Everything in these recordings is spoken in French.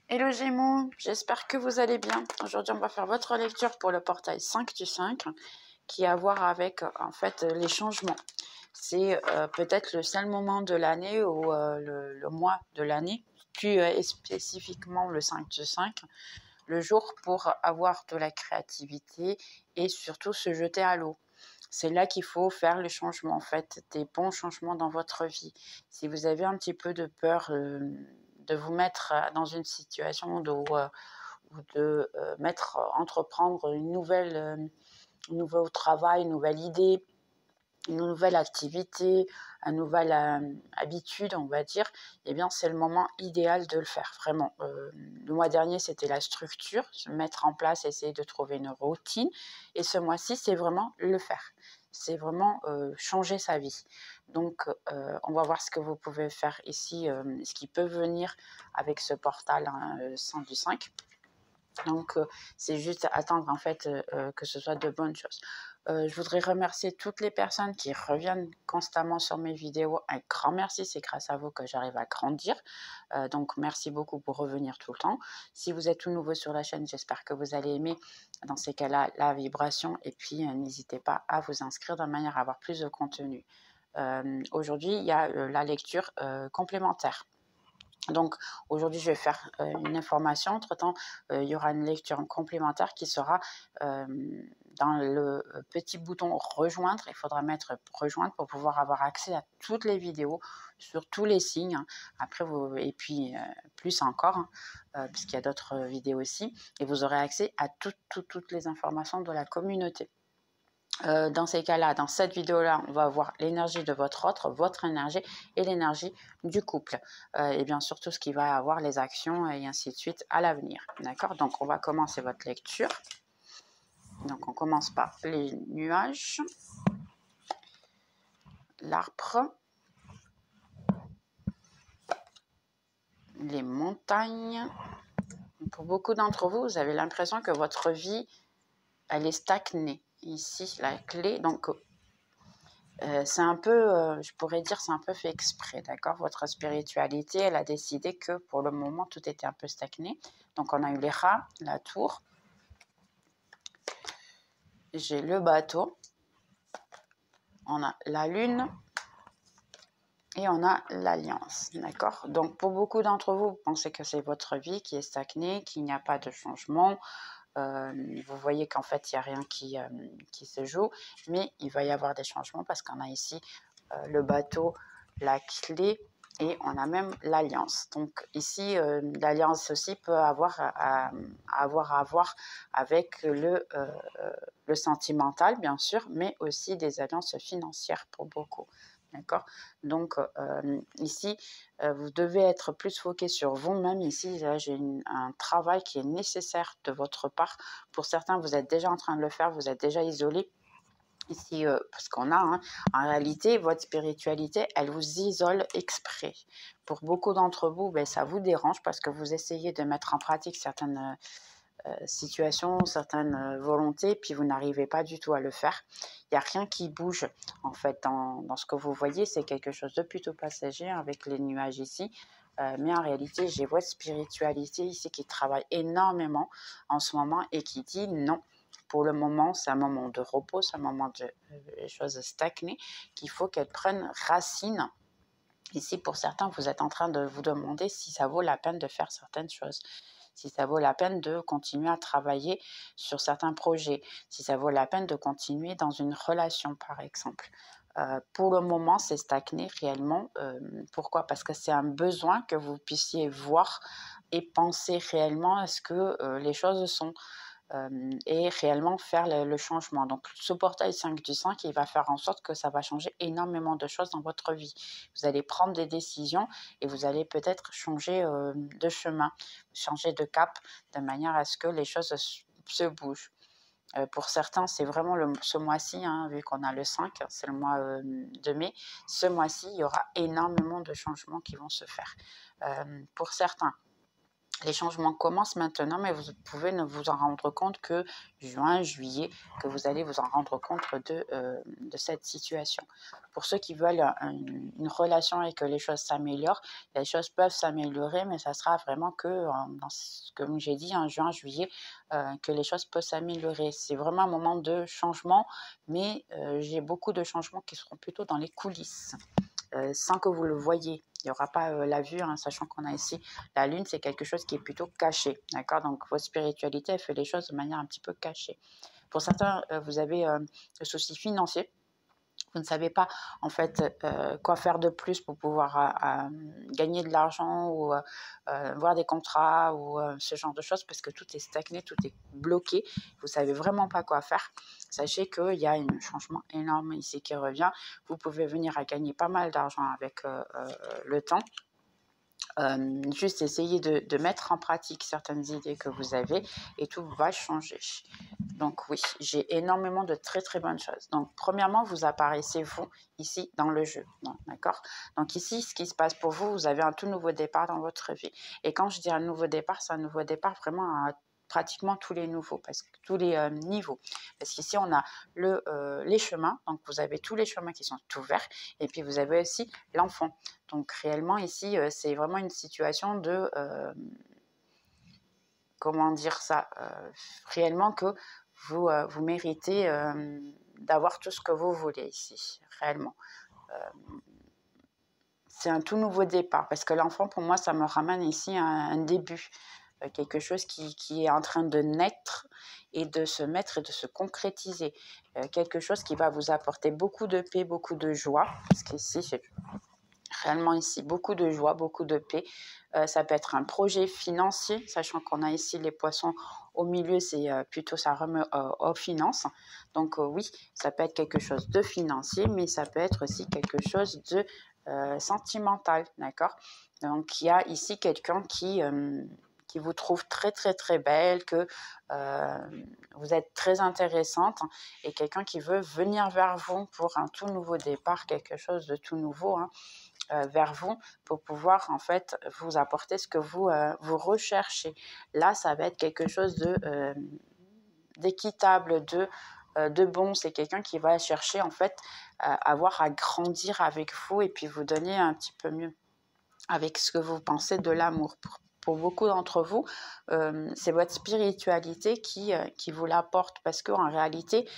Hello Gémeaux, j'espère que vous allez bien. Aujourd'hui, on va faire votre lecture pour le portail 5 du 5 qui a à voir avec en fait les changements. C'est peut-être le seul moment de l'année ou le mois de l'année, plus spécifiquement le 5 du 5, le jour pour avoir de la créativité et surtout se jeter à l'eau. C'est là qu'il faut faire le changement, en fait, des bons changements dans votre vie. Si vous avez un petit peu de peur de vous mettre dans une situation ou de entreprendre un nouveau travail, une nouvelle idée, une nouvelle activité, une nouvelle habitude, on va dire, eh bien, c'est le moment idéal de le faire, vraiment. Le mois dernier, c'était la structure, se mettre en place, essayer de trouver une routine. Et ce mois-ci, c'est vraiment le faire. C'est vraiment changer sa vie. Donc, on va voir ce que vous pouvez faire ici, ce qui peut venir avec ce portal 100 du 5. Donc, c'est juste attendre en fait que ce soit de bonnes choses. Je voudrais remercier toutes les personnes qui reviennent constamment sur mes vidéos. Un grand merci, c'est grâce à vous que j'arrive à grandir. Donc, merci beaucoup pour revenir tout le temps. Si vous êtes tout nouveau sur la chaîne, j'espère que vous allez aimer dans ces cas-là la vibration. Et puis, n'hésitez pas à vous inscrire de manière à avoir plus de contenu. Aujourd'hui, il y a la lecture complémentaire. Donc, aujourd'hui, je vais faire une information. Entre-temps, il y aura une lecture complémentaire qui sera dans le petit bouton rejoindre. Il faudra mettre rejoindre pour pouvoir avoir accès à toutes les vidéos sur tous les signes. Après, et puis plus encore, puisqu'il y a d'autres vidéos aussi. Et vous aurez accès à toutes les informations de la communauté. Dans ces cas-là, dans cette vidéo-là, on va voir l'énergie de votre énergie et l'énergie du couple. Et bien sûr, tout ce qui va avoir les actions et ainsi de suite à l'avenir. D'accord? Donc, on va commencer votre lecture. Donc, on commence par les nuages, l'arbre, les montagnes. Pour beaucoup d'entre vous, vous avez l'impression que votre vie, elle est stagnée. Ici, la clé, donc c'est un peu, je pourrais dire, c'est un peu fait exprès, d'accord? Votre spiritualité, elle a décidé que pour le moment, tout était un peu stagné. Donc, on a eu les rats, la tour. J'ai le bateau. On a la lune. Et on a l'alliance, d'accord? Donc, pour beaucoup d'entre vous, vous pensez que c'est votre vie qui est stagnée, qu'il n'y a pas de changement. Vous voyez qu'en fait, il n'y a rien qui se joue. Mais il va y avoir des changements parce qu'on a ici le bateau, la clé et on a même l'alliance. Donc ici, l'alliance aussi peut avoir à voir avec le sentimental, bien sûr, mais aussi des alliances financières pour beaucoup. D'accord? Donc ici, vous devez être plus focus sur vous-même. Ici, j'ai un travail qui est nécessaire de votre part. Pour certains, vous êtes déjà en train de le faire, vous êtes déjà isolé. Ici, parce qu'on a, en réalité, votre spiritualité, elle vous isole exprès. Pour beaucoup d'entre vous, ben, ça vous dérange parce que vous essayez de mettre en pratique certaines situations, certaines volontés, puis vous n'arrivez pas du tout à le faire. Il n'y a rien qui bouge, en fait, dans ce que vous voyez. C'est quelque chose de plutôt passager avec les nuages ici. Mais en réalité, j'ai votre spiritualité ici qui travaille énormément en ce moment et qui dit non. Pour le moment, c'est un moment de repos, c'est un moment de choses stagnées, qu'il faut qu'elles prennent racine. Ici, pour certains, vous êtes en train de vous demander si ça vaut la peine de faire certaines choses, si ça vaut la peine de continuer à travailler sur certains projets, si ça vaut la peine de continuer dans une relation, par exemple. Pour le moment, c'est stagné réellement. Pourquoi? Parce que c'est un besoin que vous puissiez voir et penser réellement à ce que les choses sont. Et réellement faire le changement. Donc, ce portail 5 du 5, il va faire en sorte que ça va changer énormément de choses dans votre vie. Vous allez prendre des décisions et vous allez peut-être changer de chemin, changer de cap, de manière à ce que les choses se bougent. Pour certains, c'est vraiment ce mois-ci, vu qu'on a le 5, c'est le mois de mai. Ce mois-ci, il y aura énormément de changements qui vont se faire. Pour certains, Les changements commencent maintenant, mais vous pouvez ne vous en rendre compte que juin, juillet, que vous allez vous en rendre compte de cette situation. Pour ceux qui veulent une relation et que les choses s'améliorent, les choses peuvent s'améliorer, mais ça sera vraiment que, comme j'ai dit, en juin, juillet, que les choses peuvent s'améliorer. C'est vraiment un moment de changement, mais j'ai beaucoup de changements qui seront plutôt dans les coulisses. Sans que vous le voyez. Il n'y aura pas la vue, hein, sachant qu'on a ici la lune, c'est quelque chose qui est plutôt caché. D'accord? Donc, votre spiritualité, elle fait les choses de manière un petit peu cachée. Pour certains, vous avez le souci financier. Vous ne savez pas en fait quoi faire de plus pour pouvoir gagner de l'argent ou voir des contrats ou ce genre de choses parce que tout est stagné, tout est bloqué. Vous ne savez vraiment pas quoi faire. Sachez qu'il y a un changement énorme ici qui revient. Vous pouvez venir à gagner pas mal d'argent avec le temps. Juste essayer de mettre en pratique certaines idées que vous avez et tout va changer. Donc oui, j'ai énormément de très très bonnes choses. Donc premièrement, vous apparaissez vous ici dans le jeu, d'accord? Donc ici, ce qui se passe pour vous, vous avez un tout nouveau départ dans votre vie. Et quand je dis un nouveau départ, c'est un nouveau départ vraiment à pratiquement tous les niveaux, niveaux. Parce qu'ici, on a les chemins, donc vous avez tous les chemins qui sont ouverts, et puis vous avez aussi l'enfant. Donc réellement, ici, c'est vraiment une situation de... comment dire ça réellement que vous méritez d'avoir tout ce que vous voulez ici, réellement. C'est un tout nouveau départ, parce que l'enfant, pour moi, ça me ramène ici à un début, quelque chose qui est en train de naître et de se mettre et de se concrétiser. Quelque chose qui va vous apporter beaucoup de paix, beaucoup de joie, parce qu'ici, c'est réellement ici beaucoup de joie, beaucoup de paix. Ça peut être un projet financier, sachant qu'on a ici les poissons au milieu, c'est plutôt ça remet aux finances. Donc oui, ça peut être quelque chose de financier, mais ça peut être aussi quelque chose de sentimental, d'accord? Donc il y a ici quelqu'un qui vous trouve très très très belle, que vous êtes très intéressante et quelqu'un qui veut venir vers vous pour un tout nouveau départ, quelque chose de tout nouveau, hein, vers vous pour pouvoir en fait vous apporter ce que vous recherchez. Là, ça va être quelque chose d'équitable, de bon. C'est quelqu'un qui va chercher en fait avoir à grandir avec vous et puis vous donner un petit peu mieux avec ce que vous pensez de l'amour. Pour beaucoup d'entre vous, c'est votre spiritualité qui vous l'apporte parce qu'en réalité,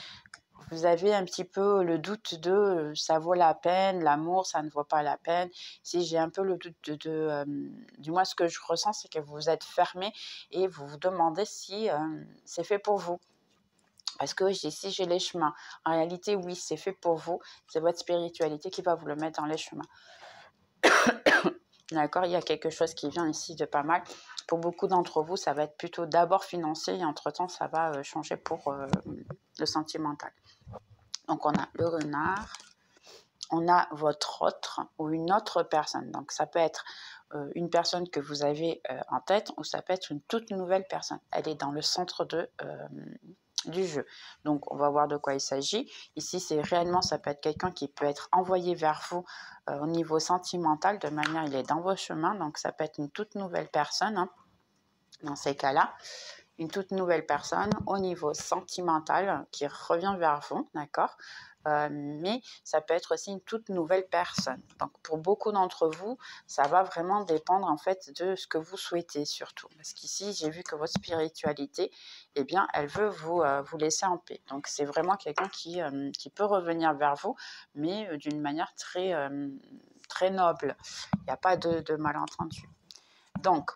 vous avez un petit peu le doute de ça vaut la peine, l'amour, ça ne vaut pas la peine. Si j'ai un peu le doute du moins ce que je ressens, c'est que vous êtes fermé et vous vous demandez si c'est fait pour vous. Parce que si j'ai les chemins, en réalité, oui, c'est fait pour vous. C'est votre spiritualité qui va vous le mettre dans les chemins. D'accord, il y a quelque chose qui vient ici de pas mal. Pour beaucoup d'entre vous, ça va être plutôt d'abord financier et entre-temps, ça va changer pour le sentimental. Donc, on a le renard, on a votre autre ou une autre personne. Donc, ça peut être une personne que vous avez en tête ou ça peut être une toute nouvelle personne. Elle est dans le centre du jeu. Donc, on va voir de quoi il s'agit. Ici, c'est réellement, ça peut être quelqu'un qui peut être envoyé vers vous au niveau sentimental, de manière, il est dans vos chemins. Donc, ça peut être une toute nouvelle personne, hein, dans ces cas-là. Une toute nouvelle personne au niveau sentimental qui revient vers vous, d'accord? Mais ça peut être aussi une toute nouvelle personne. Donc, pour beaucoup d'entre vous, ça va vraiment dépendre en fait de ce que vous souhaitez surtout. Parce qu'ici, j'ai vu que votre spiritualité, eh bien, elle veut vous laisser en paix. Donc, c'est vraiment quelqu'un qui peut revenir vers vous, mais d'une manière très, très noble. Il n'y a pas de malentendu. Donc,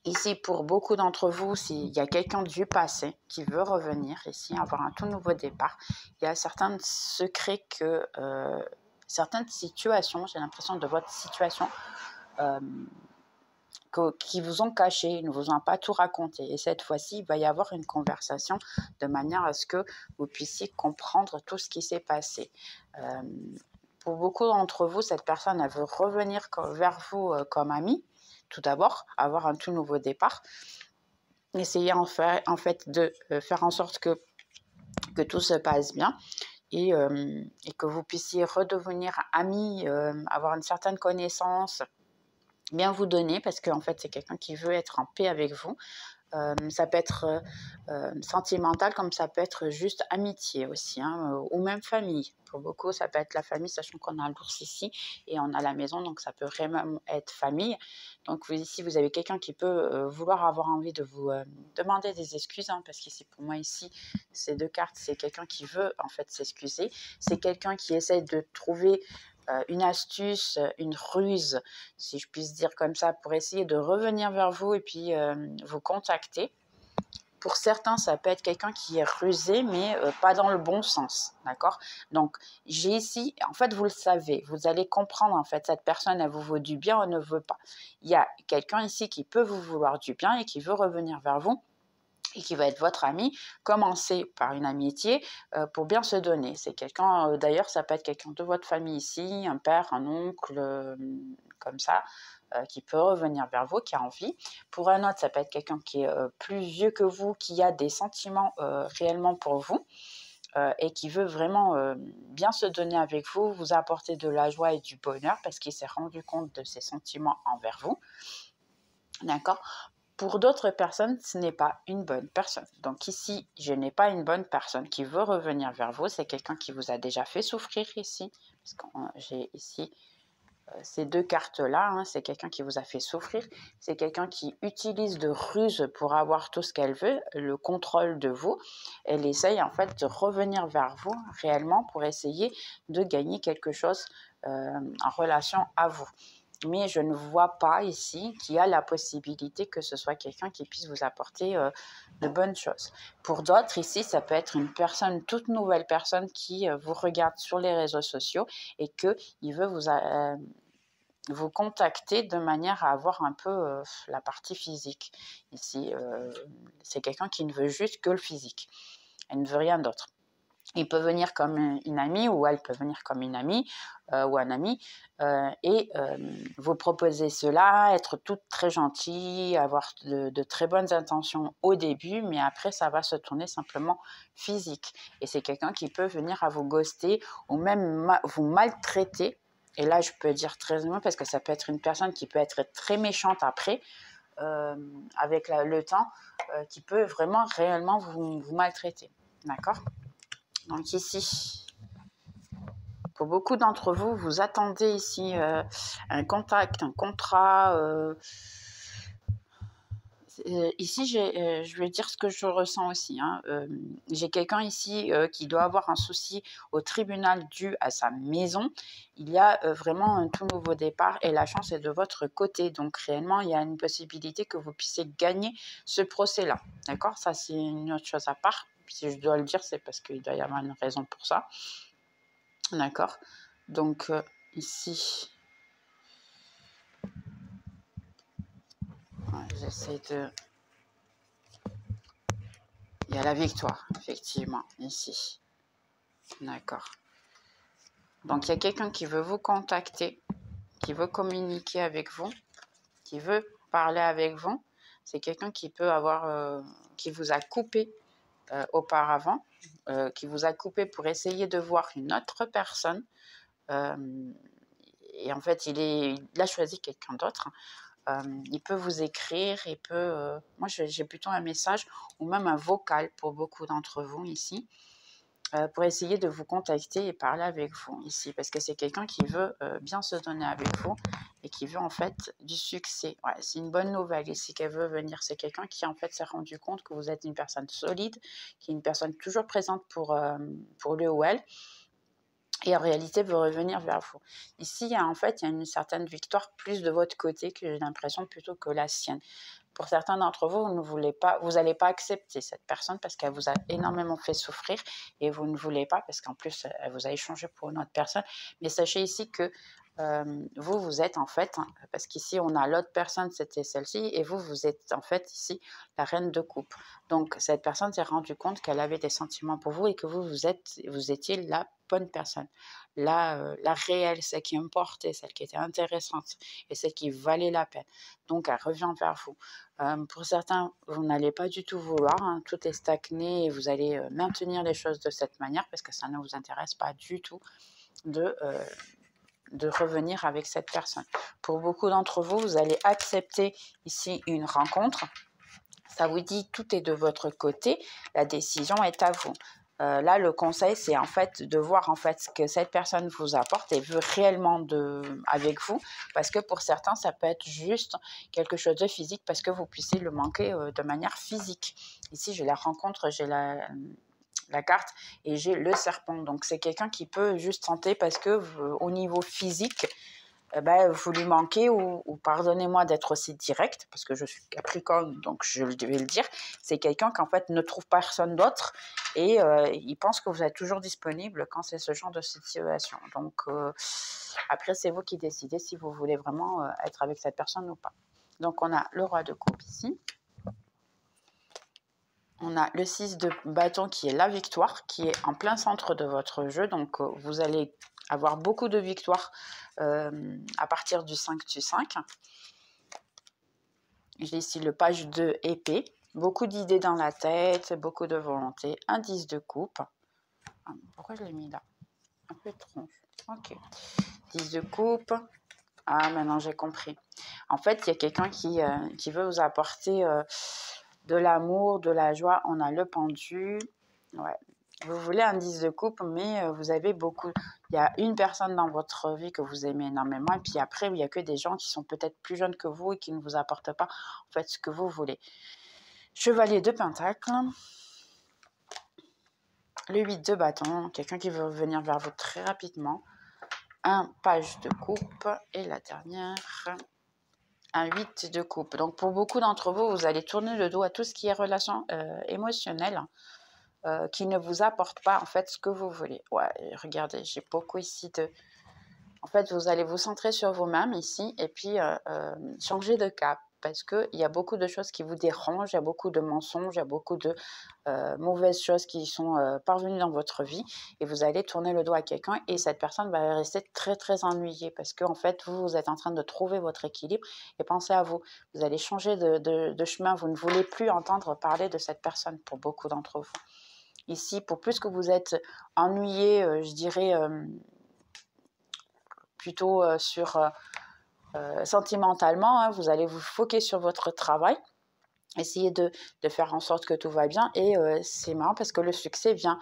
ici, pour beaucoup d'entre vous, s'il y a quelqu'un du passé qui veut revenir ici, avoir un tout nouveau départ, il y a certains secrets certaines situations, j'ai l'impression de votre situation, qui vous ont caché, ils ne vous ont pas tout raconté. Et cette fois-ci, il va y avoir une conversation de manière à ce que vous puissiez comprendre tout ce qui s'est passé. Pour beaucoup d'entre vous, cette personne, elle veut revenir vers vous comme amie. Tout d'abord, avoir un tout nouveau départ. Essayez en fait de faire en sorte que tout se passe bien et que vous puissiez redevenir amis, avoir une certaine connaissance bien vous donner parce qu'en fait, c'est quelqu'un qui veut être en paix avec vous. Ça peut être sentimental comme ça peut être juste amitié aussi, hein, ou même famille. Pour beaucoup, ça peut être la famille, sachant qu'on a l'ours ici et on a la maison, donc ça peut vraiment être famille. Donc vous, ici, vous avez quelqu'un qui peut vouloir avoir envie de vous demander des excuses, hein, parce qu'ici, pour moi, ici, ces deux cartes, c'est quelqu'un qui veut en fait s'excuser. C'est quelqu'un qui essaie de trouver une astuce, une ruse, si je puisse dire comme ça, pour essayer de revenir vers vous et puis vous contacter. Pour certains, ça peut être quelqu'un qui est rusé, mais pas dans le bon sens, d'accord? Donc, j'ai ici, en fait, vous le savez, vous allez comprendre, en fait, cette personne, elle vous veut du bien ou ne veut pas. Il y a quelqu'un ici qui peut vous vouloir du bien et qui veut revenir vers vous et qui va être votre ami. Commencez par une amitié pour bien se donner. C'est quelqu'un, d'ailleurs, ça peut être quelqu'un de votre famille ici, un père, un oncle, comme ça, qui peut revenir vers vous, qui a envie. Pour un autre, ça peut être quelqu'un qui est plus vieux que vous, qui a des sentiments réellement pour vous. Et qui veut vraiment bien se donner avec vous, vous apporter de la joie et du bonheur parce qu'il s'est rendu compte de ses sentiments envers vous. D'accord? Pour d'autres personnes, ce n'est pas une bonne personne. Donc ici, je n'ai pas une bonne personne qui veut revenir vers vous. C'est quelqu'un qui vous a déjà fait souffrir ici. Parce que j'ai ici ces deux cartes-là. Hein, c'est quelqu'un qui vous a fait souffrir. C'est quelqu'un qui utilise de ruses pour avoir tout ce qu'elle veut, le contrôle de vous. Elle essaye en fait de revenir vers vous réellement pour essayer de gagner quelque chose en relation à vous. Mais je ne vois pas ici qu'il y a la possibilité que ce soit quelqu'un qui puisse vous apporter de bonnes choses. Pour d'autres, ici, ça peut être une personne, toute nouvelle personne qui vous regarde sur les réseaux sociaux et qu'il veut vous contacter de manière à avoir un peu la partie physique. Ici, c'est quelqu'un qui ne veut juste que le physique. Elle ne veut rien d'autre. Il peut venir comme une amie ou elle peut venir comme une amie ou un ami et vous proposer cela, être toute très gentille, avoir de très bonnes intentions au début, mais après ça va se tourner simplement physique. Et c'est quelqu'un qui peut venir à vous ghoster ou même vous maltraiter. Et là, je peux dire très loin parce que ça peut être une personne qui peut être très méchante après, avec le temps, qui peut vraiment réellement vous maltraiter. D'accord ? Donc ici, pour beaucoup d'entre vous, vous attendez ici un contact, un contrat. Ici, je vais dire ce que je ressens aussi. Hein. J'ai quelqu'un ici qui doit avoir un souci au tribunal dû à sa maison. Il y a vraiment un tout nouveau départ et la chance est de votre côté. Donc réellement, il y a une possibilité que vous puissiez gagner ce procès-là. D'accord? Ça, c'est une autre chose à part. Si je dois le dire, c'est parce qu'il doit y avoir une raison pour ça. D'accord? Donc, ici, ouais, j'essaie de... Il y a la victoire, effectivement, ici. D'accord. Donc, il y a quelqu'un qui veut vous contacter, qui veut communiquer avec vous, qui veut parler avec vous. C'est quelqu'un qui peut avoir... qui vous a coupé auparavant, qui vous a coupé pour essayer de voir une autre personne. Et en fait, il a choisi quelqu'un d'autre. Il peut vous écrire, il peut... moi, j'ai plutôt un message ou même un vocal pour beaucoup d'entre vous ici, pour essayer de vous contacter et parler avec vous ici, parce que c'est quelqu'un qui veut bien se donner avec vous et qui veut en fait du succès. Ouais, c'est une bonne nouvelle ici qu'elle veut venir. C'est quelqu'un qui en fait s'est rendu compte que vous êtes une personne solide, qui est une personne toujours présente pour lui ou elle, et en réalité veut revenir vers vous. Ici, en fait, il y a une certaine victoire plus de votre côté que j'ai l'impression plutôt que la sienne. Pour certains d'entre vous, vous n'allez pas accepter cette personne parce qu'elle vous a énormément fait souffrir et vous ne voulez pas parce qu'en plus, elle vous a échangé pour une autre personne. Mais sachez ici que vous êtes en fait, hein, parce qu'ici on a l'autre personne, c'était celle-ci, et vous êtes en fait ici la reine de coupe. Donc cette personne s'est rendue compte qu'elle avait des sentiments pour vous et que vous étiez la bonne personne, la réelle, celle qui importait, celle qui était intéressante et celle qui valait la peine. Donc elle revient vers vous. Pour certains, vous n'allez pas du tout vouloir, hein, tout est stagné et vous allez maintenir les choses de cette manière parce que ça ne vous intéresse pas du tout de revenir avec cette personne. Pour beaucoup d'entre vous, vous allez accepter ici une rencontre. Ça vous dit tout est de votre côté, la décision est à vous. Là, le conseil, c'est en fait de voir en fait ce que cette personne vous apporte et veut réellement avec vous, parce que pour certains, ça peut être juste quelque chose de physique, parce que vous puissiez le manquer de manière physique. Ici, j'ai la rencontre, j'ai la carte et j'ai le serpent. Donc, c'est quelqu'un qui peut juste tenter parce que au niveau physique, vous lui manquez ou pardonnez-moi d'être aussi direct, parce que je suis Capricorne, donc je vais le dire, c'est quelqu'un qui en fait ne trouve personne d'autre et il pense que vous êtes toujours disponible quand c'est ce genre de situation. Donc après, c'est vous qui décidez si vous voulez vraiment être avec cette personne ou pas. Donc on a le roi de coupe ici. On a le 6 de bâton qui est la victoire, qui est en plein centre de votre jeu. Donc, vous allez avoir beaucoup de victoires à partir du 5 du 5. J'ai ici le page de épée. Beaucoup d'idées dans la tête, beaucoup de volonté. Un 10 de coupe. Pourquoi je l'ai mis là? Un peu tronche. Ok. 10 de coupe. Ah, maintenant j'ai compris. En fait, il y a quelqu'un qui veut vous apporter de l'amour, de la joie. On a le pendu. Ouais. Vous voulez un 10 de coupe, mais vous avez beaucoup. Il y a une personne dans votre vie que vous aimez énormément, et puis après, il n'y a que des gens qui sont peut-être plus jeunes que vous et qui ne vous apportent pas en fait ce que vous voulez. Chevalier de Pentacle. Le 8 de bâton, quelqu'un qui veut venir vers vous très rapidement. Un page de coupe. Et la dernière, un 8 de coupe. Donc, pour beaucoup d'entre vous, vous allez tourner le dos à tout ce qui est relation émotionnelle qui ne vous apporte pas, en fait, ce que vous voulez. Ouais, regardez, j'ai beaucoup ici de... En fait, vous allez vous centrer sur vous-même ici et puis changer de cap parce qu'il y a beaucoup de choses qui vous dérangent, il y a beaucoup de mensonges, il y a beaucoup de mauvaises choses qui sont parvenues dans votre vie et vous allez tourner le dos à quelqu'un et cette personne va rester très très ennuyée parce que en fait vous êtes en train de trouver votre équilibre et pensez à vous, vous allez changer de chemin, vous ne voulez plus entendre parler de cette personne pour beaucoup d'entre vous. Ici, pour plus que vous êtes ennuyé, je dirais plutôt sentimentalement, hein, vous allez vous focuser sur votre travail. Essayez de faire en sorte que tout va bien et c'est marrant parce que le succès vient,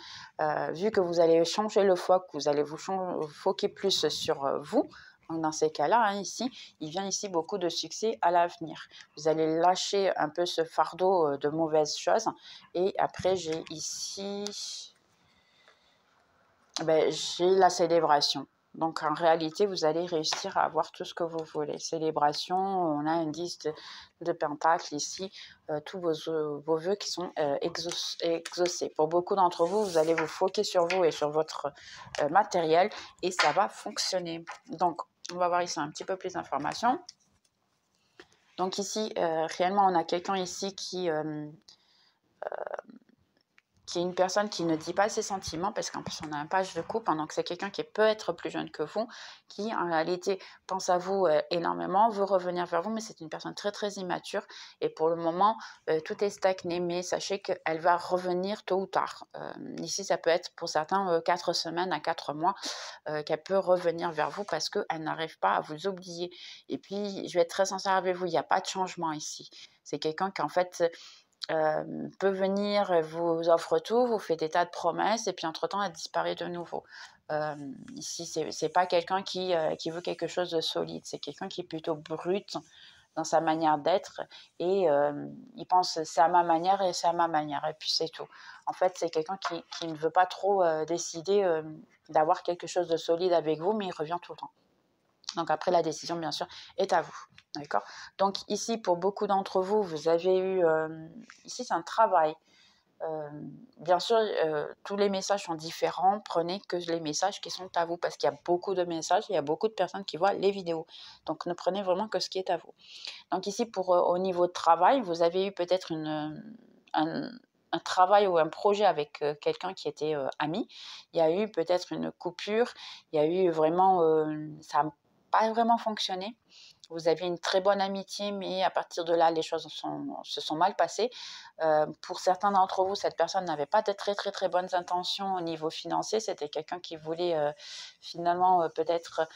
vu que vous allez changer le foc, vous allez vous focuser plus sur vous. Donc dans ces cas-là, hein, ici, il vient ici beaucoup de succès à l'avenir. Vous allez lâcher un peu ce fardeau de mauvaises choses. Et après, j'ai ici, j'ai la célébration. Donc, en réalité, vous allez réussir à avoir tout ce que vous voulez. Célébration, on a un 10 de pentacle ici, tous vos vœux qui sont exaucés. Pour beaucoup d'entre vous, vous allez vous focuser sur vous et sur votre matériel et ça va fonctionner. Donc, on va voir ici un petit peu plus d'informations. Donc ici, réellement, on a quelqu'un ici qui est une personne qui ne dit pas ses sentiments, parce qu'en plus on a un page de coupe, hein, donc c'est quelqu'un qui peut être plus jeune que vous, qui en réalité pense à vous énormément, veut revenir vers vous, mais c'est une personne très très immature, et pour le moment tout est stagné, mais sachez qu'elle va revenir tôt ou tard. Ici ça peut être pour certains 4 semaines à 4 mois qu'elle peut revenir vers vous, parce qu'elle n'arrive pas à vous oublier. Et puis je vais être très sincère avec vous, il n'y a pas de changement ici. C'est quelqu'un qui en fait... peut venir, vous offre tout, vous fait des tas de promesses et puis entre-temps, elle disparaît de nouveau. Ici, c'est pas quelqu'un qui veut quelque chose de solide, c'est quelqu'un qui est plutôt brut dans sa manière d'être et il pense c'est à ma manière et c'est à ma manière et puis c'est tout. En fait, c'est quelqu'un qui ne veut pas trop décider d'avoir quelque chose de solide avec vous, mais il revient tout le temps. Donc après, la décision, bien sûr, est à vous. D'accord? Donc ici, pour beaucoup d'entre vous, vous avez eu... ici, c'est un travail. Bien sûr, tous les messages sont différents. Prenez que les messages qui sont à vous, parce qu'il y a beaucoup de messages, il y a beaucoup de personnes qui voient les vidéos. Donc ne prenez vraiment que ce qui est à vous. Donc ici, pour au niveau de travail, vous avez eu peut-être un travail ou un projet avec quelqu'un qui était ami. Il y a eu peut-être une coupure. Il y a eu vraiment... ça n'a pas vraiment fonctionné. Vous avez une très bonne amitié, mais à partir de là, les choses se sont mal passées. Pour certains d'entre vous, cette personne n'avait pas de très, très, très bonnes intentions au niveau financier. C'était quelqu'un qui voulait finalement peut-être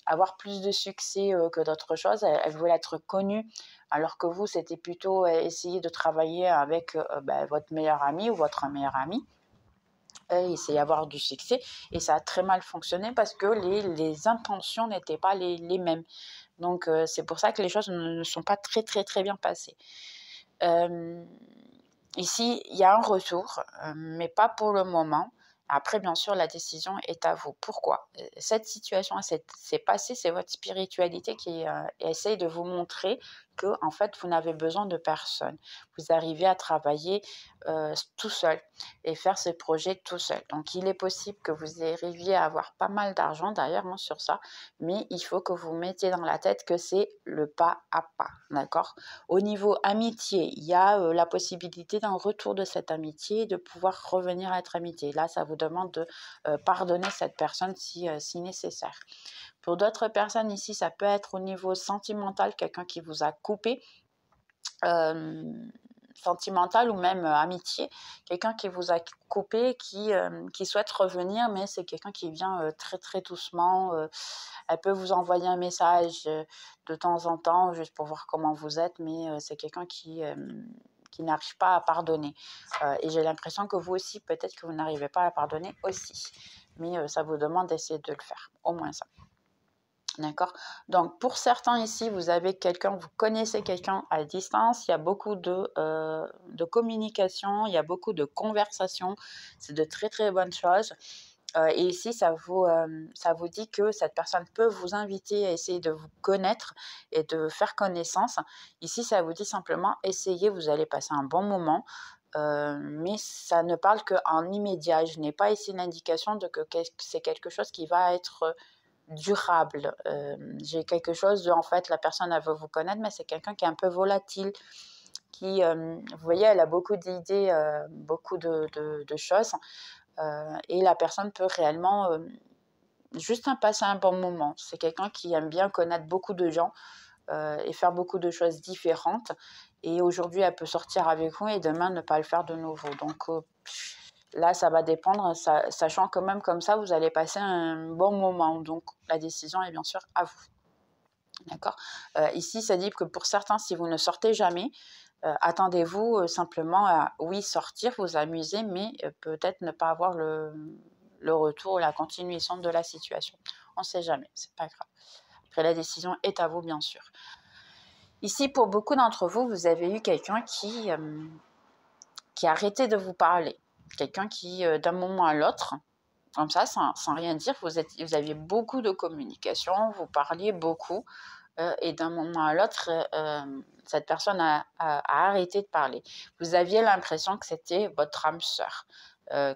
avoir plus de succès que d'autres choses. Elles veulent être connues, alors que vous, c'était plutôt essayer de travailler avec votre meilleur ami ou votre meilleure amie. Essayer d'avoir du succès. Et ça a très mal fonctionné parce que les intentions n'étaient pas les mêmes. Donc, c'est pour ça que les choses ne sont pas très, très, très bien passées. Ici, il y a un retour, mais pas pour le moment. Après, bien sûr, la décision est à vous. Pourquoi? Cette situation s'est passée, c'est votre spiritualité qui essaye de vous montrer que, en fait, vous n'avez besoin de personne. Vous arrivez à travailler tout seul et faire ce projet tout seul. Donc, il est possible que vous arriviez à avoir pas mal d'argent, d'ailleurs, sur ça, mais il faut que vous mettiez dans la tête que c'est le pas à pas, d'accord? Au niveau amitié, il y a la possibilité d'un retour de cette amitié et de pouvoir revenir à être amitié. Là, ça vous demande de pardonner cette personne si nécessaire. Pour d'autres personnes ici, ça peut être au niveau sentimental, quelqu'un qui vous a coupé. Sentimental ou même amitié, quelqu'un qui vous a coupé, qui souhaite revenir, mais c'est quelqu'un qui vient très très doucement. Elle peut vous envoyer un message de temps en temps, juste pour voir comment vous êtes, mais c'est quelqu'un qui n'arrive pas à pardonner. Et j'ai l'impression que vous aussi, peut-être que vous n'arrivez pas à pardonner aussi. Mais ça vous demande d'essayer de le faire, au moins ça. D'accord? Donc, pour certains ici, vous avez quelqu'un, vous connaissez quelqu'un à distance, il y a beaucoup de communication, il y a beaucoup de conversation, c'est de très très bonnes choses. Et ici, ça vous dit que cette personne peut vous inviter à essayer de vous connaître et de faire connaissance. Ici, ça vous dit simplement, essayez, vous allez passer un bon moment. Mais ça ne parle qu'en immédiat. Je n'ai pas ici l'indication de que c'est quelque chose qui va être durable. J'ai quelque chose de, en fait, la personne, elle veut vous connaître, mais c'est quelqu'un qui est un peu volatile, qui, vous voyez, elle a beaucoup d'idées, beaucoup de choses, et la personne peut réellement juste passer un bon moment. C'est quelqu'un qui aime bien connaître beaucoup de gens et faire beaucoup de choses différentes. Et aujourd'hui, elle peut sortir avec vous et demain ne pas le faire de nouveau. Donc, là, ça va dépendre, sachant que même comme ça, vous allez passer un bon moment. Donc, la décision est bien sûr à vous. D'accord? Ici, ça dit que pour certains, si vous ne sortez jamais, attendez-vous simplement à, oui, sortir, vous amuser, mais peut-être ne pas avoir le retour, la continuation de la situation. On ne sait jamais, c'est pas grave. Après, la décision est à vous, bien sûr. Ici, pour beaucoup d'entre vous, vous avez eu quelqu'un qui a arrêté de vous parler. Quelqu'un qui, d'un moment à l'autre, comme ça, sans rien dire, vous aviez beaucoup de communication, vous parliez beaucoup, et d'un moment à l'autre, cette personne a arrêté de parler. Vous aviez l'impression que c'était votre âme sœur,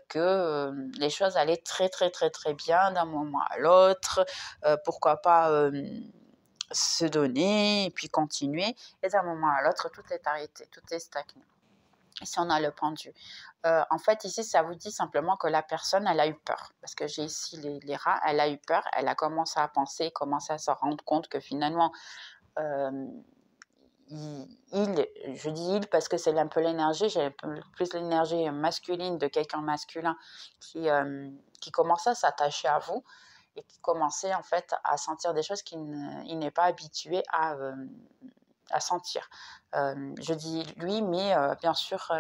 que les choses allaient très, très, très, très bien d'un moment à l'autre, pourquoi pas se donner et puis continuer, et d'un moment à l'autre, tout est arrêté, tout est stagné. Ici, on a le pendu. En fait, ici, ça vous dit simplement que la personne, elle a eu peur. Parce que j'ai ici les rats, elle a eu peur, elle a commencé à penser, commencé à se rendre compte que finalement, je dis il parce que c'est un peu l'énergie, j'ai plus l'énergie masculine de quelqu'un masculin qui commençait à s'attacher à vous et qui commençait en fait à sentir des choses qu'il n'est pas habitué à sentir. Je dis lui, mais bien sûr,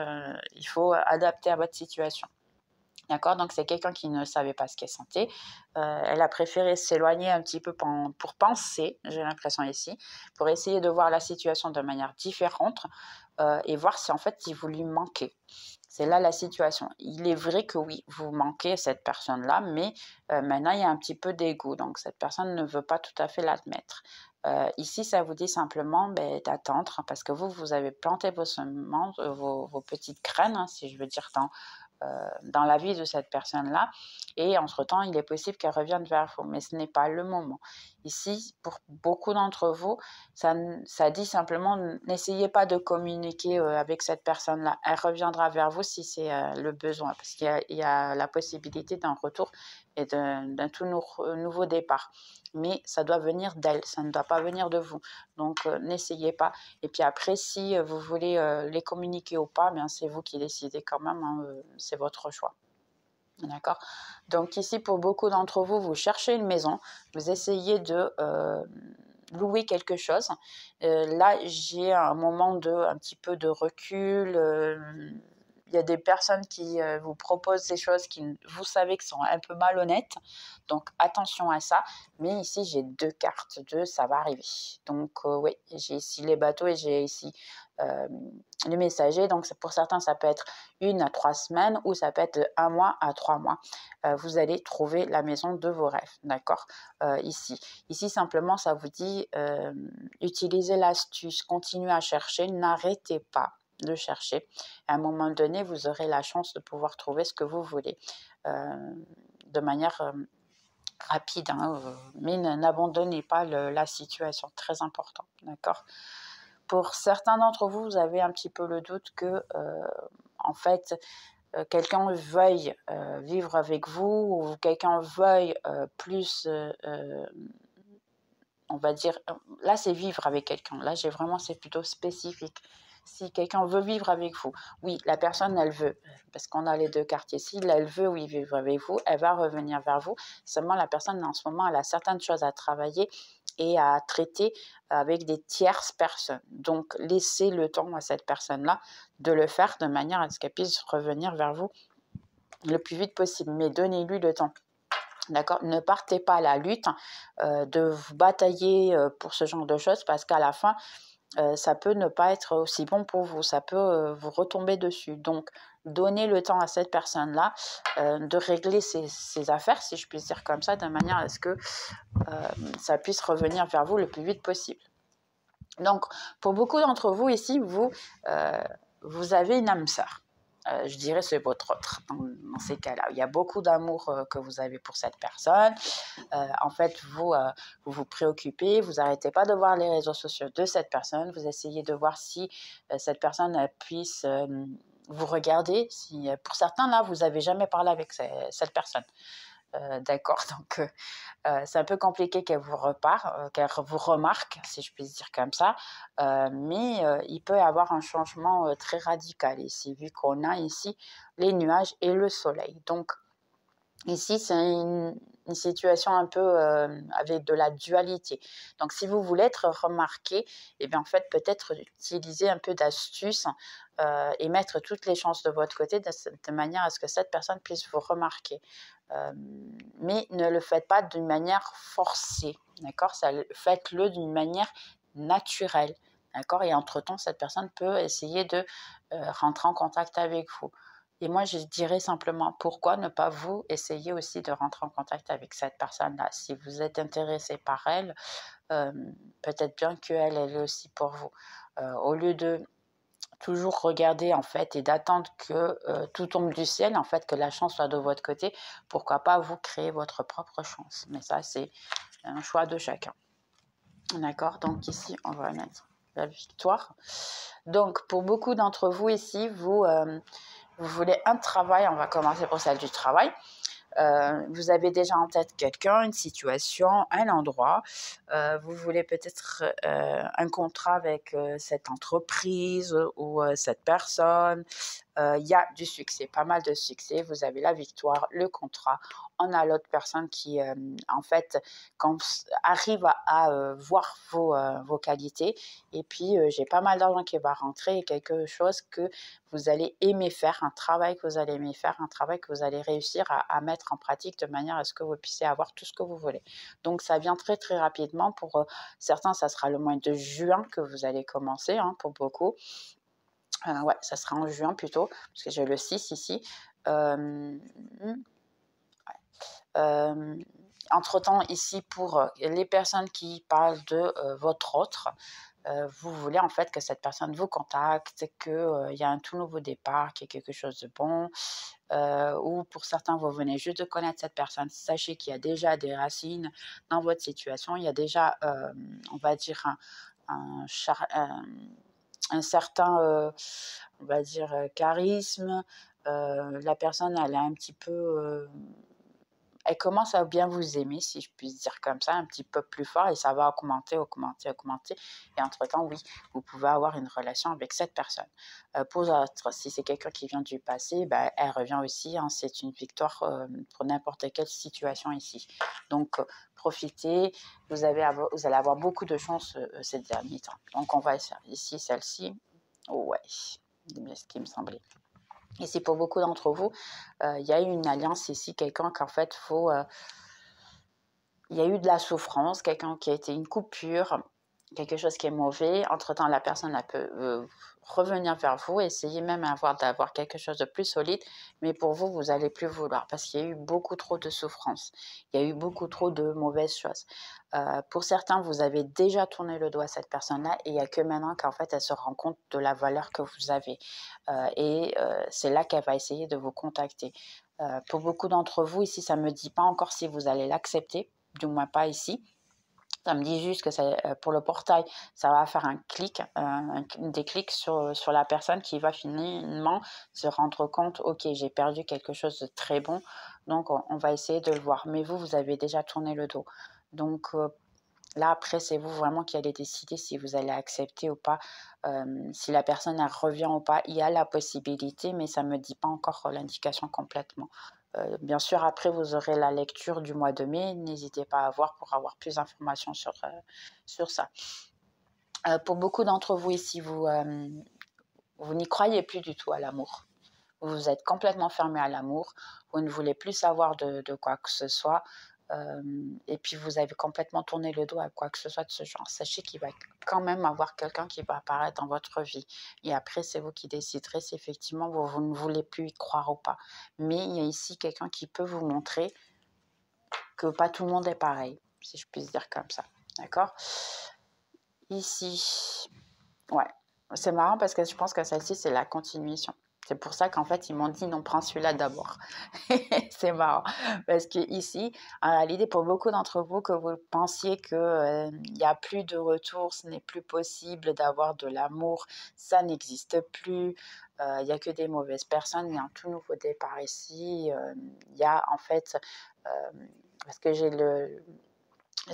il faut adapter à votre situation. D'accord? Donc, c'est quelqu'un qui ne savait pas ce qu'elle sentait. Elle a préféré s'éloigner un petit peu pour penser, j'ai l'impression ici, pour essayer de voir la situation de manière différente et voir si en fait il vous lui manquait. C'est là la situation. Il est vrai que oui, vous manquez cette personne-là, mais maintenant il y a un petit peu d'ego. Donc, cette personne ne veut pas tout à fait l'admettre. Ici, ça vous dit simplement d'attendre parce que vous avez planté vos semences, vos petites graines, hein, si je veux dire, dans la vie de cette personne-là. Et entre-temps, il est possible qu'elle revienne vers vous, mais ce n'est pas le moment. Ici, pour beaucoup d'entre vous, ça dit simplement, n'essayez pas de communiquer avec cette personne-là. Elle reviendra vers vous si c'est le besoin, parce qu'il y a la possibilité d'un retour et d'un tout nouveau départ. Mais ça doit venir d'elle, ça ne doit pas venir de vous. Donc, n'essayez pas. Et puis après, si vous voulez les communiquer ou pas, bien c'est vous qui décidez quand même, hein, c'est votre choix. D'accord? Donc ici, pour beaucoup d'entre vous, vous cherchez une maison, vous essayez de louer quelque chose. Là, j'ai un moment un petit peu de recul. Il y a des personnes qui vous proposent des choses qui, vous savez, que sont un peu malhonnêtes. Donc attention à ça. Mais ici, j'ai 2 cartes de ça va arriver. Donc oui, j'ai ici les bateaux et j'ai ici euh, les messagers. Donc pour certains, ça peut être 1 à 3 semaines ou ça peut être de 1 mois à 3 mois. Vous allez trouver la maison de vos rêves. D'accord? Ici. Ici, simplement, ça vous dit utilisez l'astuce, continuez à chercher, n'arrêtez pas de chercher. À un moment donné, vous aurez la chance de pouvoir trouver ce que vous voulez de manière rapide, hein, mais n'abandonnez pas la situation, très important, d'accord? Pour certains d'entre vous, vous avez un petit peu le doute que, en fait, quelqu'un veuille vivre avec vous ou quelqu'un veuille plus, on va dire, là c'est vivre avec quelqu'un, là j'ai vraiment, c'est plutôt spécifique. Si quelqu'un veut vivre avec vous, oui, la personne, elle veut, parce qu'on a les 2 quartiers. Si elle veut, oui, vivre avec vous, elle va revenir vers vous. Seulement, la personne, en ce moment, elle a certaines choses à travailler et à traiter avec des tierces personnes. Donc, laissez le temps à cette personne-là de le faire de manière à ce qu'elle puisse revenir vers vous le plus vite possible. Mais donnez-lui le temps. D'accord? Ne partez pas à la lutte de vous batailler pour ce genre de choses parce qu'à la fin, ça peut ne pas être aussi bon pour vous, ça peut vous retomber dessus. Donc, donnez le temps à cette personne-là de régler ses affaires, si je puis dire comme ça, de manière à ce que ça puisse revenir vers vous le plus vite possible. Donc, pour beaucoup d'entre vous ici, vous avez une âme sœur. Je dirais c'est votre autre dans ces cas-là. Il y a beaucoup d'amour que vous avez pour cette personne. En fait, vous vous préoccupez, vous n'arrêtez pas de voir les réseaux sociaux de cette personne, vous essayez de voir si cette personne puisse vous regarder. Si, pour certains, là, vous n'avez jamais parlé avec cette personne. D'accord, donc c'est un peu compliqué qu'elle vous qu'elle vous remarque, si je puis dire comme ça, mais il peut y avoir un changement très radical ici, vu qu'on a ici les nuages et le soleil. Donc, ici, c'est une situation un peu avec de la dualité. Donc, si vous voulez être remarqué, eh bien, en fait, peut-être utiliser un peu d'astuce et mettre toutes les chances de votre côté de manière à ce que cette personne puisse vous remarquer. Mais ne le faites pas d'une manière forcée, d'accord? Faites-le d'une manière naturelle, d'accord? Et entre-temps, cette personne peut essayer de rentrer en contact avec vous. Et moi, je dirais simplement, pourquoi ne pas vous essayer aussi de rentrer en contact avec cette personne-là? Si vous êtes intéressé par elle, peut-être bien qu'elle, elle est aussi pour vous. Au lieu de toujours regarder en fait et d'attendre que tout tombe du ciel, en fait, que la chance soit de votre côté, pourquoi pas vous créer votre propre chance? Mais ça, c'est un choix de chacun. D'accord? Donc ici, on va mettre la victoire. Donc, pour beaucoup d'entre vous ici, vous voulez un travail, on va commencer pour celle du travail. Vous avez déjà en tête quelqu'un, une situation, un endroit. Vous voulez peut-être un contrat avec cette entreprise ou cette personne. Il y a du succès, pas mal de succès. Vous avez la victoire, le contrat. On a l'autre personne qui, en fait, arrive à voir vos qualités. Et puis, j'ai pas mal d'argent qui va rentrer et quelque chose que vous allez aimer faire, un travail que vous allez aimer faire, un travail que vous allez réussir à mettre en pratique de manière à ce que vous puissiez avoir tout ce que vous voulez. Donc, ça vient très, très rapidement. Pour certains, ça sera le mois de juin que vous allez commencer, hein, pour beaucoup. Ouais, ça sera en juin plutôt, parce que j'ai le 6 ici. Entre-temps, ici, pour les personnes qui parlent de votre autre, vous voulez en fait que cette personne vous contacte, qu'il y a un tout nouveau départ, qu'il y a quelque chose de bon, ou pour certains, vous venez juste de connaître cette personne. Sachez qu'il y a déjà des racines dans votre situation, il y a déjà, on va dire, un certain, on va dire, charisme. La personne, elle est un petit peu elle commence à bien vous aimer, si je puis dire comme ça, un petit peu plus fort, et ça va augmenter, augmenter, augmenter. Et entre-temps, oui, vous pouvez avoir une relation avec cette personne. Pour l'autre, si c'est quelqu'un qui vient du passé, ben, elle revient aussi, hein, c'est une victoire pour n'importe quelle situation ici. Donc, profitez, vous allez avoir beaucoup de chance ces derniers temps. Donc, on va faire ici celle-ci. Ouais, c'est ce qui me semblait. Et c'est pour beaucoup d'entre vous, il y a eu une alliance ici, quelqu'un qu'en fait, il y a eu de la souffrance, quelqu'un qui a été une coupure, quelque chose qui est mauvais. Entre-temps, la personne elle peut revenir vers vous, essayer même d'avoir quelque chose de plus solide, mais pour vous, vous n'allez plus vouloir parce qu'il y a eu beaucoup trop de souffrance, il y a eu beaucoup trop de mauvaises choses. Pour certains, vous avez déjà tourné le dos à cette personne-là et il n'y a que maintenant qu'en fait, elle se rend compte de la valeur que vous avez. C'est là qu'elle va essayer de vous contacter. Pour beaucoup d'entre vous, ici, ça ne me dit pas encore si vous allez l'accepter, du moins pas ici. Ça me dit juste que pour le portail, ça va faire un clic, des clics sur la personne qui va finalement se rendre compte, ok, j'ai perdu quelque chose de très bon, donc on va essayer de le voir. Mais vous avez déjà tourné le dos. Donc là, après, c'est vous vraiment qui allez décider si vous allez accepter ou pas, si la personne elle revient ou pas. Il y a la possibilité, mais ça ne me dit pas encore l'indication complètement. Bien sûr, après, vous aurez la lecture du mois de mai. N'hésitez pas à voir pour avoir plus d'informations sur ça. Pour beaucoup d'entre vous ici, vous n'y croyez plus du tout à l'amour. Vous êtes complètement fermé à l'amour. Vous ne voulez plus savoir de quoi que ce soit. Et puis, vous avez complètement tourné le dos à quoi que ce soit de ce genre. Sachez qu'il va quand même avoir quelqu'un qui va apparaître dans votre vie. Et après, c'est vous qui déciderez si effectivement vous ne voulez plus y croire ou pas. Mais il y a ici quelqu'un qui peut vous montrer que pas tout le monde est pareil, si je puis dire comme ça. D'accord? Ici, ouais. C'est marrant parce que je pense que celle-ci, c'est la continuation. C'est pour ça qu'en fait, ils m'ont dit non, prends celui-là d'abord. C'est marrant. Parce que ici, en réalité, pour beaucoup d'entre vous, que vous pensiez qu'il n'y a plus de retour, ce n'est plus possible d'avoir de l'amour, ça n'existe plus. Il n'y a que des mauvaises personnes. Il y a un tout nouveau départ ici. Il y a en fait, parce que j'ai le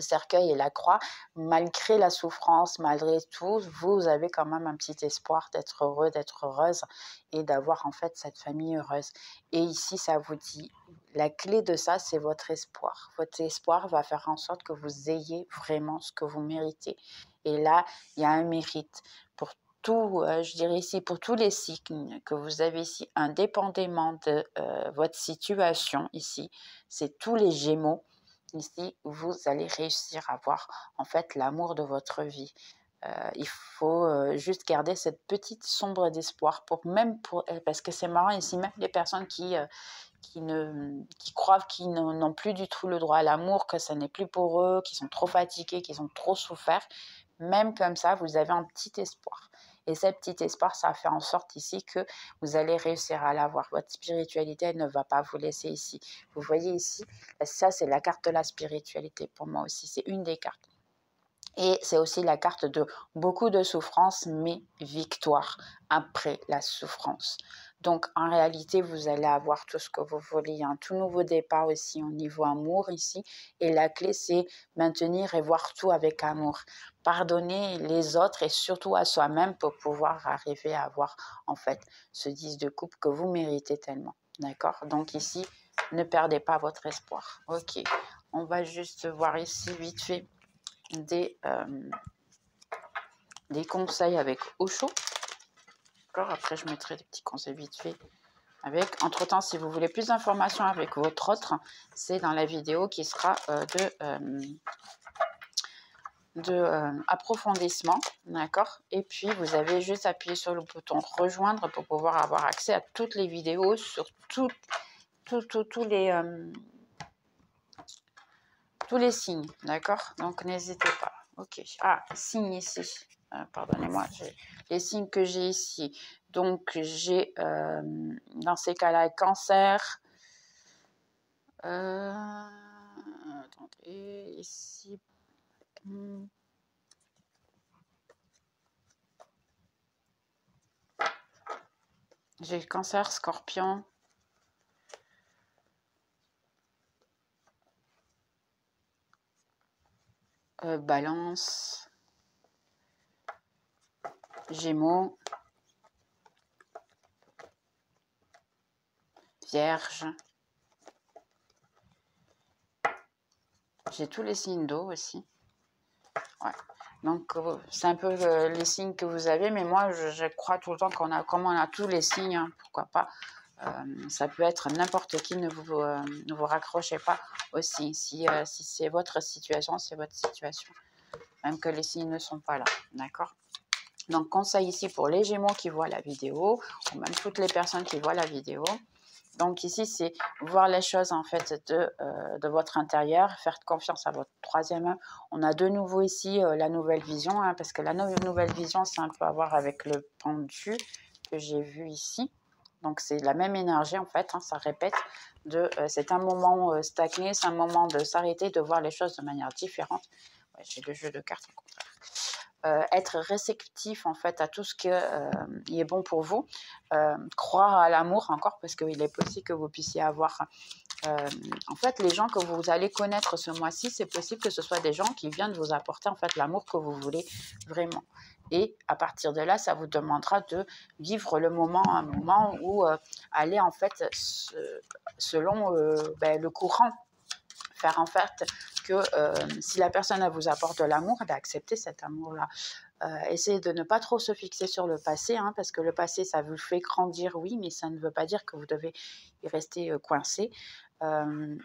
cercueil et la croix, malgré la souffrance, malgré tout, vous avez quand même un petit espoir d'être heureux, d'être heureuse et d'avoir en fait cette famille heureuse. Et ici, ça vous dit, la clé de ça, c'est votre espoir. Votre espoir va faire en sorte que vous ayez vraiment ce que vous méritez. Et là, il y a un mérite pour tout, je dirais ici, pour tous les signes que vous avez ici, indépendamment de votre situation ici, c'est tous les Gémeaux. Ici, vous allez réussir à voir en fait l'amour de votre vie. Il faut juste garder cette petite sombre d'espoir parce que c'est marrant ici, même les personnes qui croient qu'ils n'ont plus du tout le droit à l'amour, que ça n'est plus pour eux, qu'ils sont trop fatigués, qu'ils ont trop souffert, même comme ça, vous avez un petit espoir. Et ce petit espoir, ça fait en sorte ici que vous allez réussir à l'avoir. Votre spiritualité, elle ne va pas vous laisser ici. Vous voyez ici, ça c'est la carte de la spiritualité pour moi aussi. C'est une des cartes. Et c'est aussi la carte de beaucoup de souffrance, mais victoire après la souffrance. Donc, en réalité, vous allez avoir tout ce que vous voulez. Il y a un tout nouveau départ aussi au niveau amour ici. Et la clé, c'est maintenir et voir tout avec amour. Pardonner les autres et surtout à soi-même pour pouvoir arriver à avoir, en fait, ce 10 de coupe que vous méritez tellement. D'accord? Donc ici, ne perdez pas votre espoir. Ok, on va juste voir ici vite fait des conseils avec Osho. Après, je mettrai des petits conseils vite fait avec. Entre-temps, si vous voulez plus d'informations avec votre autre, c'est dans la vidéo qui sera approfondissement. D'accord? Et puis, vous avez juste appuyé sur le bouton rejoindre pour pouvoir avoir accès à toutes les vidéos sur tous les signes. D'accord? Donc, n'hésitez pas. Ok. Ah, signes ici. Pardonnez-moi, les signes que j'ai ici. Donc, j'ai, dans ces cas-là, cancer. Attendez, ici. J'ai cancer, scorpion. Balance, Gémeaux, Vierge. J'ai tous les signes d'eau aussi. Ouais. Donc, c'est un peu les signes que vous avez, mais moi, je crois tout le temps comme on a tous les signes, hein, pourquoi pas. Ça peut être n'importe qui, ne vous raccrochez pas aussi. Si c'est votre situation, c'est votre situation. Même que les signes ne sont pas là, d'accord? Donc, conseil ici pour les Gémeaux qui voient la vidéo, ou même toutes les personnes qui voient la vidéo. Donc ici, c'est voir les choses en fait de votre intérieur, faire confiance à votre troisième œil. On a de nouveau ici la nouvelle vision, hein, parce que la nouvelle vision, c'est un peu à voir avec le pendu que j'ai vu ici. Donc c'est la même énergie en fait, hein, ça répète. C'est un moment stagné, c'est un moment de s'arrêter, de voir les choses de manière différente. Ouais, j'ai le jeu de cartes au contraire. Être réceptif en fait à tout ce qui est bon pour vous, croire à l'amour encore, parce qu'il est possible que vous puissiez avoir en fait les gens que vous allez connaître ce mois-ci, c'est possible que ce soit des gens qui viennent vous apporter en fait l'amour que vous voulez vraiment, et à partir de là ça vous demandera de vivre le moment, un moment où aller en fait selon le courant, faire en fait que si la personne elle vous apporte de l'amour, d'accepter cet amour-là. Essayez de ne pas trop se fixer sur le passé, hein, parce que le passé, ça vous fait grandir, oui, mais ça ne veut pas dire que vous devez y rester coincé.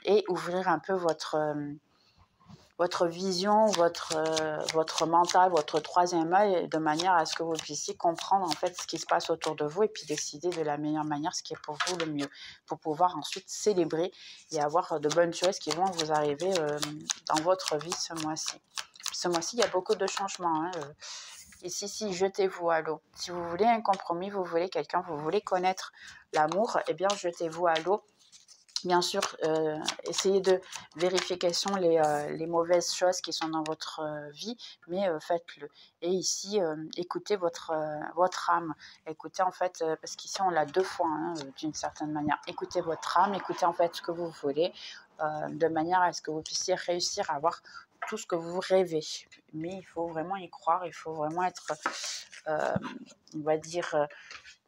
Et ouvrir un peu votre vision, votre mental, votre troisième œil, de manière à ce que vous puissiez comprendre en fait ce qui se passe autour de vous et puis décider de la meilleure manière ce qui est pour vous le mieux, pour pouvoir ensuite célébrer et avoir de bonnes choses qui vont vous arriver dans votre vie ce mois-ci. Ce mois-ci, il y a beaucoup de changements. Hein. Ici, jetez-vous à l'eau. Si vous voulez un compromis, vous voulez quelqu'un, vous voulez connaître l'amour, eh bien, jetez-vous à l'eau. Bien sûr, essayez de vérifier quelles sont les mauvaises choses qui sont dans votre vie, mais faites-le. Et ici, écoutez votre âme. Écoutez en fait, parce qu'ici on l'a deux fois, hein, d'une certaine manière. Écoutez votre âme, écoutez en fait ce que vous voulez, de manière à ce que vous puissiez réussir à avoir tout ce que vous rêvez. Mais il faut vraiment y croire, il faut vraiment être, on va dire,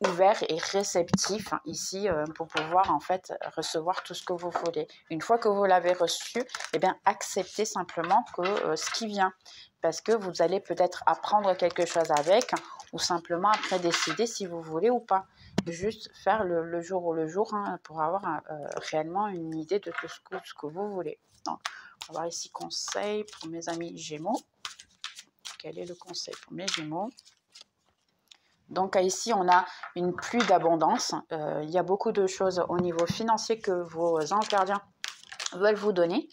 ouvert et réceptif ici pour pouvoir en fait recevoir tout ce que vous voulez. Une fois que vous l'avez reçu, eh bien acceptez simplement que ce qui vient, parce que vous allez peut-être apprendre quelque chose avec, ou simplement après décider si vous voulez ou pas. Juste faire le jour au jour, hein, pour avoir réellement une idée de tout ce que vous voulez. Donc, on va voir ici conseil pour mes amis Gémeaux. Quel est le conseil pour mes Gémeaux? Donc ici, on a une pluie d'abondance. Il y a beaucoup de choses au niveau financier que vos anges gardiens veulent vous donner.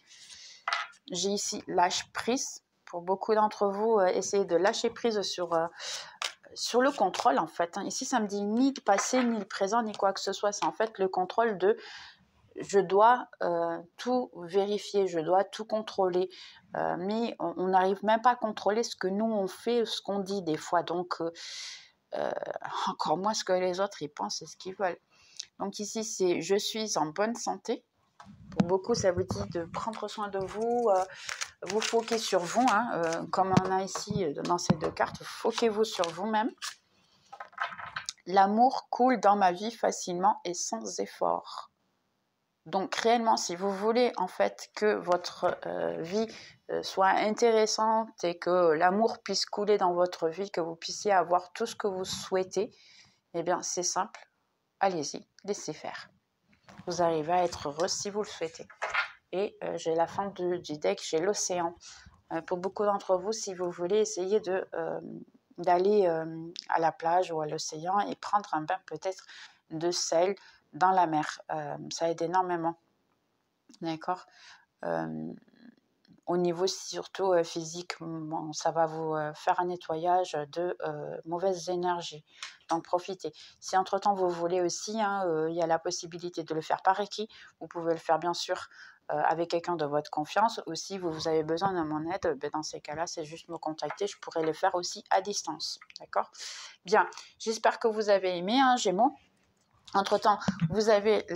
J'ai ici lâche prise. Pour beaucoup d'entre vous, essayez de lâcher prise sur le contrôle en fait. Ici, ça me dit ni le passé, ni le présent, ni quoi que ce soit. C'est en fait le contrôle de je dois tout vérifier, je dois tout contrôler. Mais on n'arrive même pas à contrôler ce que nous on fait, ce qu'on dit des fois. Donc encore moins ce que les autres ils pensent et ce qu'ils veulent. Donc ici, c'est je suis en bonne santé. Pour beaucoup, ça vous dit de prendre soin de vous, vous foquez sur vous, hein, comme on a ici dans ces deux cartes, foquez-vous sur vous-même. L'amour coule dans ma vie facilement et sans effort. Donc réellement, si vous voulez en fait que votre vie soit intéressante et que l'amour puisse couler dans votre vie, que vous puissiez avoir tout ce que vous souhaitez, eh bien c'est simple, allez-y, laissez faire. Vous arrivez à être heureux si vous le souhaitez. Et j'ai la fin du deck, j'ai l'océan. Pour beaucoup d'entre vous, si vous voulez essayer d'aller à la plage ou à l'océan et prendre un bain peut-être de sel dans la mer, ça aide énormément. D'accord. Au niveau surtout physique, bon, ça va vous faire un nettoyage de mauvaises énergies. Donc profitez. Si entre-temps vous voulez aussi, hein, il y a la possibilité de le faire par Reiki. Vous pouvez le faire bien sûr avec quelqu'un de votre confiance. Ou si vous avez besoin de mon aide, ben dans ces cas-là, c'est juste me contacter. Je pourrais le faire aussi à distance. D'accord. Bien, j'espère que vous avez aimé, hein, Gémeaux. Entre-temps, vous avez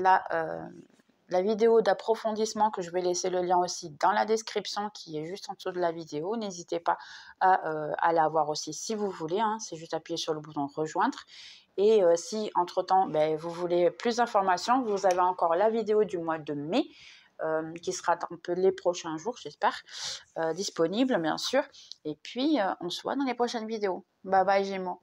la vidéo d'approfondissement que je vais laisser le lien aussi dans la description qui est juste en dessous de la vidéo. N'hésitez pas à la voir aussi si vous voulez, hein, c'est juste appuyer sur le bouton rejoindre. Et si entre-temps, vous voulez plus d'informations, vous avez encore la vidéo du mois de mai qui sera un peu les prochains jours, j'espère, disponible bien sûr. Et puis, on se voit dans les prochaines vidéos. Bye bye Gémeaux.